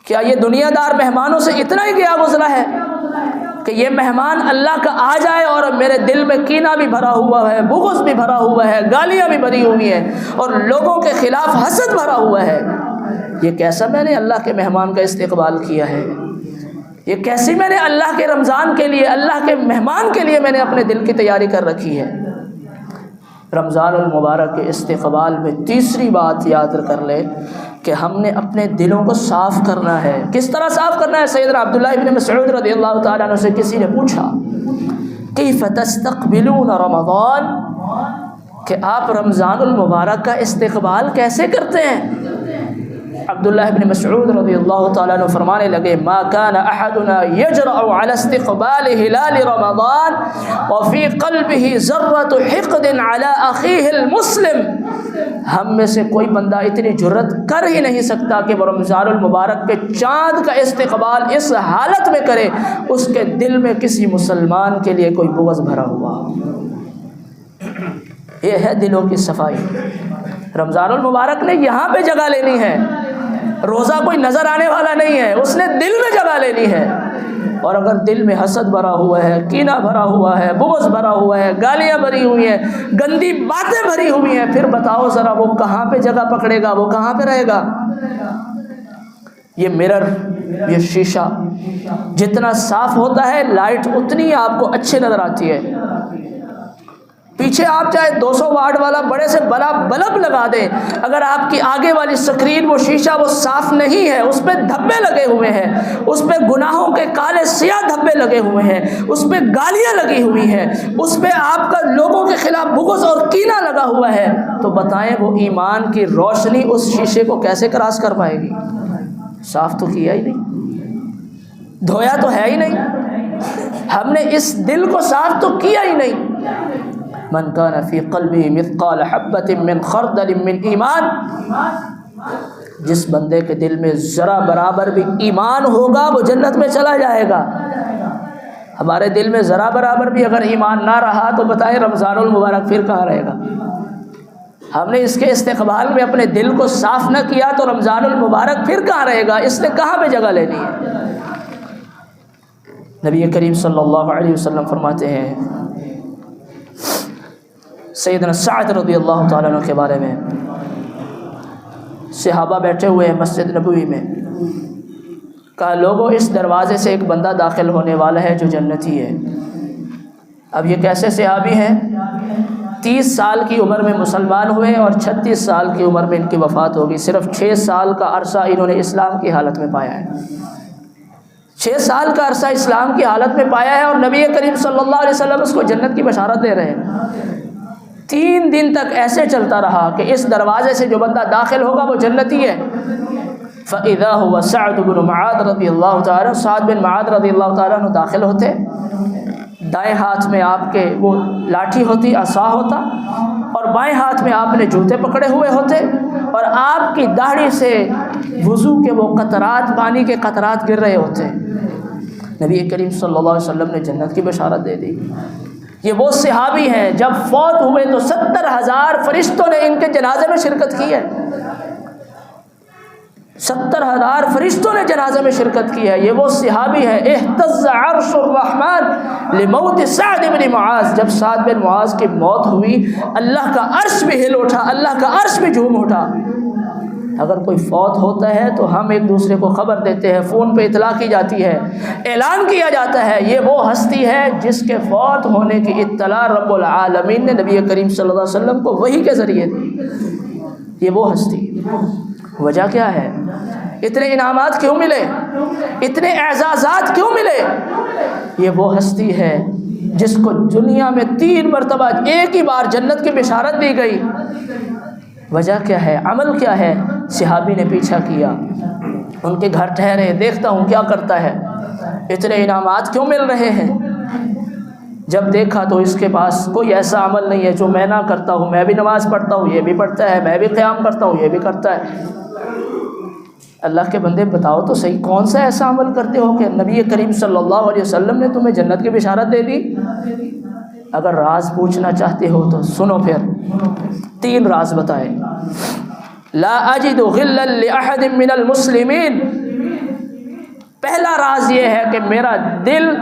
کیا یہ دنیا دار مہمانوں سے اتنا ہی گیا گزرا ہے کہ یہ مہمان اللہ کا آ جائے اور میرے دل میں کینہ بھی بھرا ہوا ہے، بغض بھی بھرا ہوا ہے، گالیاں بھی بھری ہوئی ہیں اور لوگوں کے خلاف حسد بھرا ہوا ہے؟ یہ کیسا میں نے اللہ کے مہمان کا استقبال کیا ہے؟ یہ کیسی میں نے اللہ کے رمضان کے لیے، اللہ کے مہمان کے لیے میں نے اپنے دل کی تیاری کر رکھی ہے؟ رمضان المبارک کے استقبال میں تیسری بات یاد کر لے کہ ہم نے اپنے دلوں کو صاف کرنا ہے۔ کس طرح صاف کرنا ہے؟ سیدنا عبداللہ ابن مسعود رضی اللہ تعالیٰ عنہ سے کسی نے پوچھا کیف تستقبلون رمضان، کہ آپ رمضان المبارک کا استقبال کیسے کرتے ہیں؟ عبداللہ ابن مسعود رضی اللہ تعالیٰ عنہ فرمانے لگے ما كان احدنا يجرأ على استقبال هلال رمضان وفي قلبه ذرة حقد على اخيه المسلم، ہم میں سے کوئی بندہ اتنی جرت کر ہی نہیں سکتا کہ وہ رمضان المبارک کے چاند کا استقبال اس حالت میں کرے اس کے دل میں کسی مسلمان کے لیے کوئی بغض بھرا ہوا۔ یہ ہے دلوں کی صفائی۔ رمضان المبارک نے یہاں پہ جگہ لینی ہے، روزہ کوئی نظر آنے والا نہیں ہے، اس نے دل میں جگہ لینی ہے۔ اور اگر دل میں حسد بھرا ہوا ہے، کینہ بھرا ہوا ہے، بغض بھرا ہوا ہے، گالیاں بھری ہوئی ہیں، گندی باتیں بھری ہوئی ہیں، پھر بتاؤ ذرا وہ کہاں پہ جگہ پکڑے گا، وہ کہاں پہ رہے گا؟ یہ مرر، یہ شیشہ جتنا صاف ہوتا ہے لائٹ اتنی آپ کو اچھی نظر آتی ہے۔ پیچھے آپ چاہے 200 واٹ والا بڑے سے بڑا بلب لگا دیں، اگر آپ کی آگے والی اسکرین وہ شیشہ وہ صاف نہیں ہے، اس پہ دھبے لگے ہوئے ہیں، اس پہ گناہوں کے کالے سیاہ دھبے لگے ہوئے ہیں، اس پہ گالیاں لگی ہوئی ہیں، اس پہ آپ کا لوگوں کے خلاف بغض اور کینہ لگا ہوا ہے، تو بتائیں وہ ایمان کی روشنی اس شیشے کو کیسے کراس کر پائے گی؟ صاف تو کیا ہی نہیں، دھویا تو ہے ہی نہیں، ہم نے اس دل کو صاف تو کیا ہی نہیں۔ من کان فی قلبہ مثقال حبۃ من خردل من ایمان، جس بندے کے دل میں ذرا برابر بھی ایمان ہوگا وہ جنت میں چلا جائے گا۔ ہمارے دل میں ذرا برابر بھی اگر ایمان نہ رہا تو بتائیں رمضان المبارک پھر کہاں رہے گا؟ ہم نے اس کے استقبال میں اپنے دل کو صاف نہ کیا تو رمضان المبارک پھر کہاں رہے گا؟ اس نے کہاں پہ جگہ لینی ہے؟ نبی کریم صلی اللہ علیہ وسلم فرماتے ہیں سیدنا سعد رضی اللہ تعالیٰ عنہ کے بارے میں، صحابہ بیٹھے ہوئے ہیں مسجد نبوی میں، کہا لوگوں اس دروازے سے ایک بندہ داخل ہونے والا ہے جو جنتی ہے۔ اب یہ کیسے صحابی ہیں؟ 30 سال کی عمر میں مسلمان ہوئے اور 36 سال کی عمر میں ان کی وفات ہوگی، صرف 6 سال کا عرصہ انہوں نے اسلام کی حالت میں پایا ہے، 6 سال کا عرصہ اسلام کی حالت میں پایا ہے اور نبی کریم صلی اللہ علیہ وسلم اس کو جنت کی بشارت دے رہے ہیں۔ 3 دن تک ایسے چلتا رہا کہ اس دروازے سے جو بندہ داخل ہوگا وہ جنتی ہے۔ فَإِذَا هُوَ سَعْدُ بْنُ مُعَاذ رضی اللہ تعالیٰ، سعد بن معاذ رضی اللہ تعالیٰ عنہ داخل ہوتے، دائیں ہاتھ میں آپ کے وہ لاٹھی ہوتی، عصا ہوتا، اور بائیں ہاتھ میں آپ نے جوتے پکڑے ہوئے ہوتے، اور آپ کی داڑھی سے وضو کے وہ قطرات، پانی کے قطرات گر رہے ہوتے۔ نبی کریم صلی اللہ علیہ وسلم نے جنت کی بشارت دے دی۔ یہ وہ صحابی ہیں جب فوت ہوئے تو 70,000 فرشتوں نے ان کے جنازے میں شرکت کی ہے۔ 70,000 فرشتوں نے جنازے میں شرکت کی ہے. یہ وہ صحابی ہے اہتز عرش الرحمن لموت سعد بن معاذ. جب سعد بن معاذ کی موت ہوئی اللہ کا عرش بھی ہل اٹھا, اللہ کا عرش بھی جھوم اٹھا. اگر کوئی فوت ہوتا ہے تو ہم ایک دوسرے کو خبر دیتے ہیں, فون پہ اطلاع کی جاتی ہے, اعلان کیا جاتا ہے. یہ وہ ہستی ہے جس کے فوت ہونے کی اطلاع رب العالمین نے نبی کریم صلی اللہ علیہ وسلم کو وحی کے ذریعے دی. یہ وہ ہستی. وجہ کیا ہے؟ اتنے انعامات کیوں ملے, اتنے اعزازات کیوں ملے؟ یہ وہ ہستی ہے جس کو دنیا میں 3 مرتبہ ایک ہی بار جنت کی بشارت دی گئی. وجہ کیا ہے؟ عمل کیا ہے؟ صحابی نے پیچھا کیا, ان کے گھر ٹھہرے, دیکھتا ہوں کیا کرتا ہے, اتنے انعامات کیوں مل رہے ہیں. جب دیکھا تو اس کے پاس کوئی ایسا عمل نہیں ہے جو میں نہ کرتا ہوں. میں بھی نماز پڑھتا ہوں, یہ بھی پڑھتا ہے, میں بھی قیام کرتا ہوں, یہ بھی کرتا ہے. اللہ کے بندے بتاؤ تو صحیح, کون سا ایسا عمل کرتے ہو کہ نبی کریم صلی اللہ علیہ وسلم نے تمہیں جنت کی بشارت دے دی؟ اگر راز پوچھنا چاہتے ہو تو سنو, پھر 3 راز بتائے. لا اجد غلا لاحد من المسلمین. پہلا راز یہ ہے کہ میرا دل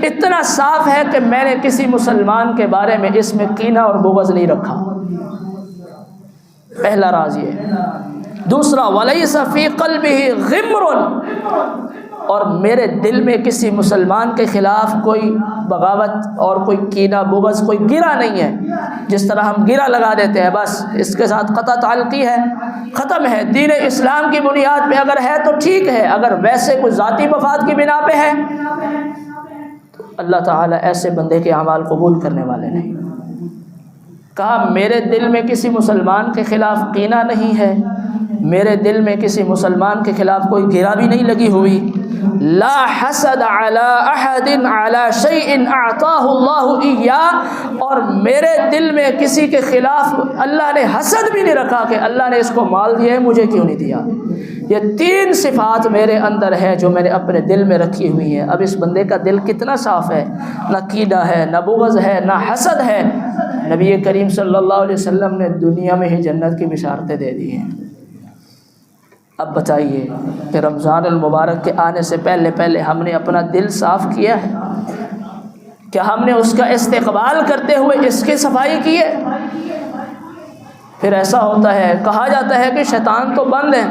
اتنا صاف ہے کہ میں نے کسی مسلمان کے بارے میں اس میں کینہ اور بغض نہیں رکھا. پہلا راز یہ ہے. دوسرا ولیس فی قلبہ غمر, اور میرے دل میں کسی مسلمان کے خلاف کوئی بغاوت اور کوئی کینہ بغض, کوئی گرہ نہیں ہے. جس طرح ہم گرہ لگا دیتے ہیں, بس اس کے ساتھ قطع تعلقی ہے, ختم ہے. دین اسلام کی بنیاد پہ اگر ہے تو ٹھیک ہے, اگر ویسے کوئی ذاتی مفاد کی بنا پہ ہے تو اللہ تعالیٰ ایسے بندے کے اعمال قبول کرنے والے نہیں. کہا میرے دل میں کسی مسلمان کے خلاف کینہ نہیں ہے, میرے دل میں کسی مسلمان کے خلاف کوئی گرہ بھی نہیں لگی ہوئی. لا حسد علی احد علی شیء اعطاہ اللہ ایاہ, اور میرے دل میں کسی کے خلاف اللہ نے حسد بھی نہیں رکھا کہ اللہ نے اس کو مال دیا ہے مجھے کیوں نہیں دیا. یہ 3 صفات میرے اندر ہے جو میں نے اپنے دل میں رکھی ہوئی ہیں. اب اس بندے کا دل کتنا صاف ہے, نہ کینہ ہے, نہ بغض ہے, نہ حسد ہے. نبی کریم صلی اللہ علیہ وسلم نے دنیا میں ہی جنت کی بشارتیں دے دی ہیں. اب بتائیے کہ رمضان المبارک کے آنے سے پہلے ہم نے اپنا دل صاف کیا ہے؟ کیا ہم نے اس کا استقبال کرتے ہوئے اس کی صفائی کی ہے؟ پھر ایسا ہوتا ہے, کہا جاتا ہے کہ شیطان تو بند ہیں,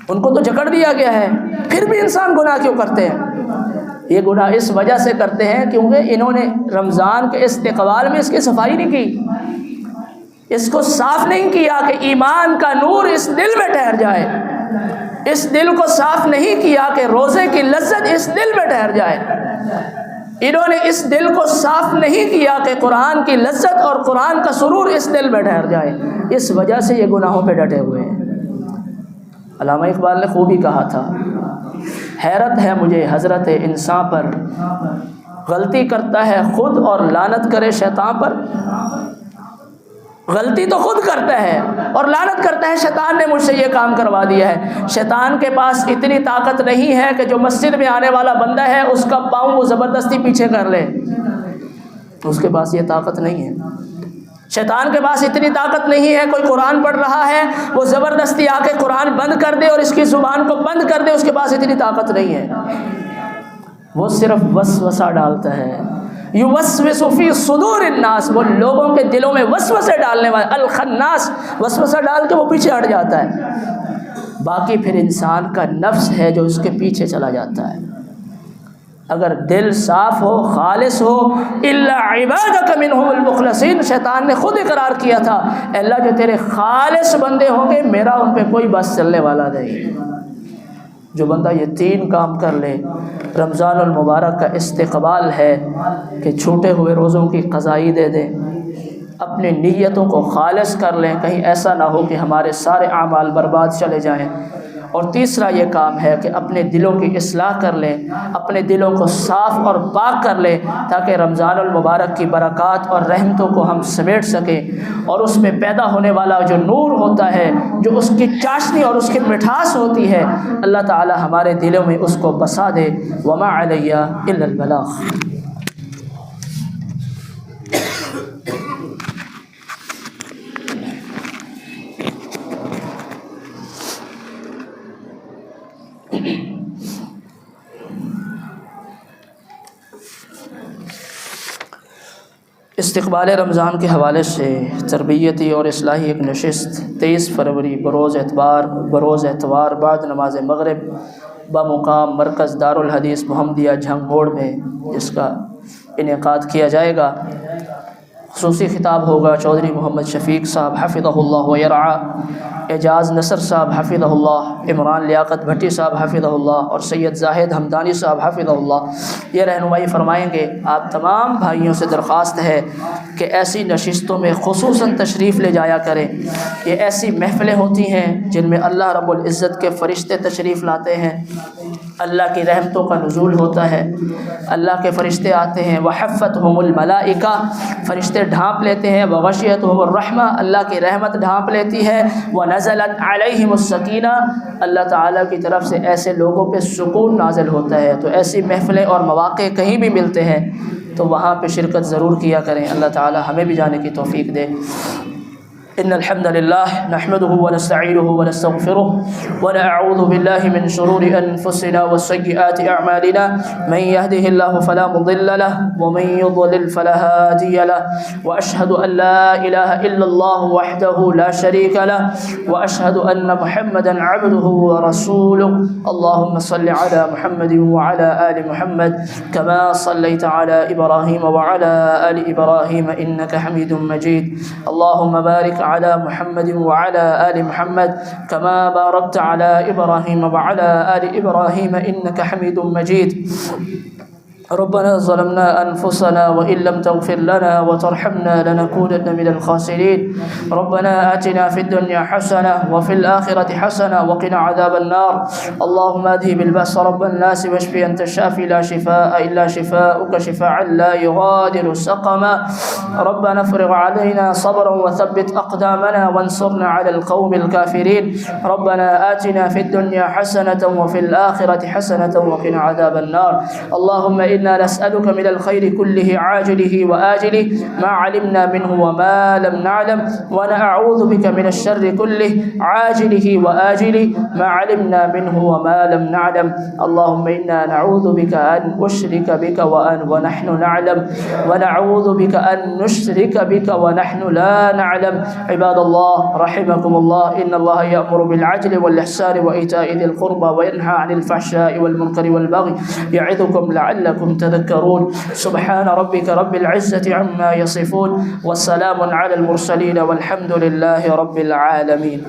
ان کو تو جکڑ دیا گیا ہے, پھر بھی انسان گناہ کیوں کرتے ہیں؟ یہ گناہ اس وجہ سے کرتے ہیں کیونکہ انہوں نے رمضان کے استقبال میں اس کی صفائی نہیں کی, اس کو صاف نہیں کیا کہ ایمان کا نور اس دل میں ٹھہر جائے, اس دل کو صاف نہیں کیا کہ روزے کی لذت اس دل میں ٹھہر جائے. انہوں نے اس دل کو صاف نہیں کیا کہ قرآن کی لذت اور قرآن کا سرور اس دل میں ٹھہر جائے. اس وجہ سے یہ گناہوں پہ ڈٹے ہوئے ہیں. علامہ اقبال نے خوبی کہا تھا, حیرت ہے مجھے حضرت انسان پر, غلطی کرتا ہے خود اور لعنت کرے شیطان پر. غلطی تو خود کرتا ہے اور لعنت کرتا ہے شیطان نے مجھ سے یہ کام کروا دیا ہے. شیطان کے پاس اتنی طاقت نہیں ہے کہ جو مسجد میں آنے والا بندہ ہے اس کا پاؤں وہ زبردستی پیچھے کر لے, اس کے پاس یہ طاقت نہیں ہے. شیطان کے پاس اتنی طاقت نہیں ہے, کوئی قرآن پڑھ رہا ہے وہ زبردستی آ کے قرآن بند کر دے اور اس کی زبان کو بند کر دے, اس کے پاس اتنی طاقت نہیں ہے. وہ صرف وسوسہ ڈالتا ہے. یوسوس فی صدور الناس, وہ لوگوں کے دلوں میں وسوسے ڈالنے والا, الخناس, وسوسہ ڈال کے وہ پیچھے ہٹ جاتا ہے. باقی پھر انسان کا نفس ہے جو اس کے پیچھے چلا جاتا ہے. اگر دل صاف ہو, خالص ہو, الا عبادک منہم المخلصین, شیطان نے خود اقرار کیا تھا, اللہ جو تیرے خالص بندے ہوں گے میرا ان پہ کوئی بس چلنے والا نہیں. جو بندہ یہ 3 کام کر لے, رمضان المبارک کا استقبال ہے کہ چھوٹے ہوئے روزوں کی قضائی دے دیں, اپنی نیتوں کو خالص کر لیں, کہیں ایسا نہ ہو کہ ہمارے سارے اعمال برباد چلے جائیں. اور تیسرا یہ کام ہے کہ اپنے دلوں کی اصلاح کر لیں, اپنے دلوں کو صاف اور پاک کر لیں تاکہ رمضان المبارک کی برکات اور رحمتوں کو ہم سمیٹ سکیں, اور اس میں پیدا ہونے والا جو نور ہوتا ہے, جو اس کی چاشنی اور اس کی مٹھاس ہوتی ہے, اللہ تعالی ہمارے دلوں میں اس کو بسا دے. وما علیہ الا البلاغ. استقبال رمضان کے حوالے سے تربیتی اور اصلاحی ایک نشست 23 فروری بروز اتوار بعد نماز مغرب بمقام مرکز دارالحدیث محمدیہ جھنگ موڑ میں جس کا انعقاد کیا جائے گا۔ خصوصی خطاب ہوگا چودھری محمد شفیق صاحب حفظہ اللہ ویرعا، اعجاز نصر صاحب حفظہ اللہ، عمران لیاقت بھٹی صاحب حفظہ اللہ اور سید زاہد حمدانی صاحب حفظہ اللہ یہ رہنمائی فرمائیں گے۔ آپ تمام بھائیوں سے درخواست ہے کہ ایسی نشستوں میں خصوصاً تشریف لے جایا کریں۔ یہ ایسی محفلیں ہوتی ہیں جن میں اللہ رب العزت کے فرشتے تشریف لاتے ہیں، اللہ کی رحمتوں کا نزول ہوتا ہے، اللہ کے فرشتے آتے ہیں، وحفتہم الملائکہ فرشتے ڈھانپ لیتے ہیں، وغشیتہم الرحمہ اللہ کی رحمت ڈھانپ لیتی ہے، ونزلت علیہم السکینہ اللہ تعالیٰ کی طرف سے ایسے لوگوں پہ سکون نازل ہوتا ہے۔ تو ایسی محفلیں اور مواقع کہیں بھی ملتے ہیں تو وہاں پہ شرکت ضرور کیا کریں۔ اللہ تعالیٰ ہمیں بھی جانے کی توفیق دے۔ ان الحمد لله نحمده ونستعينه ونستغفره ونعوذ بالله من شرور انفسنا وسيئات اعمالنا من يهده الله فلا مضل له ومن يضلل فلا هادي له واشهد ان لا اله الا الله وحده لا شريك له واشهد ان محمدا عبده ورسوله اللهم صل على محمد وعلى ال محمد كما صليت على ابراهيم وعلى ال ابراهيم انك حميد مجيد اللهم بارك على محمد وعلى آل محمد كما باركت على إبراهيم وعلى آل إبراهيم إنك حميد مجيد ربنا ظلمنا أنفسنا وإن لم تغفر لنا وترحمنا لنكونن من الخاسرين ربنا آتنا في الدنيا حسنة وفي الآخرة حسنة وقنا عذاب النار اللهم أذهب البأس رب الناس واشف أنت الشافي لا شفاء إلا شفاؤك شفاء لا يغادر سقما ربنا افرغ علينا صبرا وثبت أقدامنا وانصرنا على القوم الكافرين ربنا آتنا في الدنيا حسنة وفي الآخرة حسنة وقنا عذاب النار اللهم إنا نسألك من الخير كله عاجله وآجله ما علمنا منه وما لم نعلم ونعوذ بك من الشر كله عاجله وآجله ما علمنا منه وما لم نعلم اللهم إنا نعوذ بك أن نشرك بك ونحن نعلم ونعوذ بك أن نشرك بك ونحن لا نعلم عباد الله رحمكم الله إن الله يأمر بالعدل والإحسان وإيتاء ذي القربى وينهى عن الفحشاء والمنكر والبغي يعظكم لعلكم تذكرون سبحان ربك رب العزة عما يصفون والسلام على المرسلين والحمد لله رب العالمين